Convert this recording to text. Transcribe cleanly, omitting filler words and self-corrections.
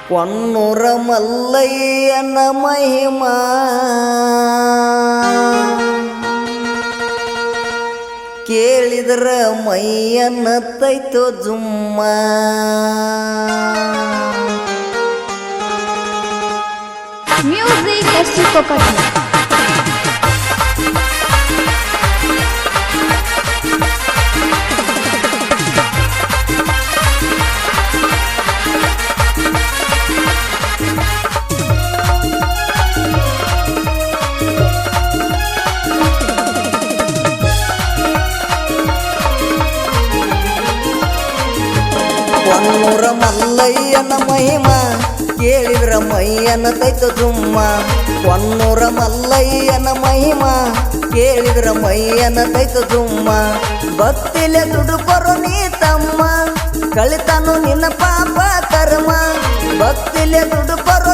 ಕೊಣ್ಣೂರ ಮಲ್ಲಯ್ಯನ ಮಹಿಮಾ ಕೇಳಿದ್ರ ಮೈಯನ್ನ ತೈತೋ ಜುಮ್ಮ. Music S ಕೊಕಟ್ನ ಕೊಣ್ಣೂರ ಮಲ್ಲಯ್ಯನ ಮಹಿಮಾ ಕೇಳಿದ್ರ ಮೈಯನ ತೈತ ಜುಮ್ಮ. ಕೊಣ್ಣೂರ ಮಲ್ಲಯ್ಯನ ಮಹಿಮಾ ಕೇಳಿದ್ರ ಮೈಯನ ತೈತ ಜುಮ್ಮ. ಭಕ್ತಿಲೆ ದುಡುಕೊರು ನೀ ತಮ್ಮ ಕಳಿತಾನು ನಿನ್ನ ಪಾಪ ಕರ್ಮ. ಭಕ್ತಿಲೆ ದುಡುಕೊರು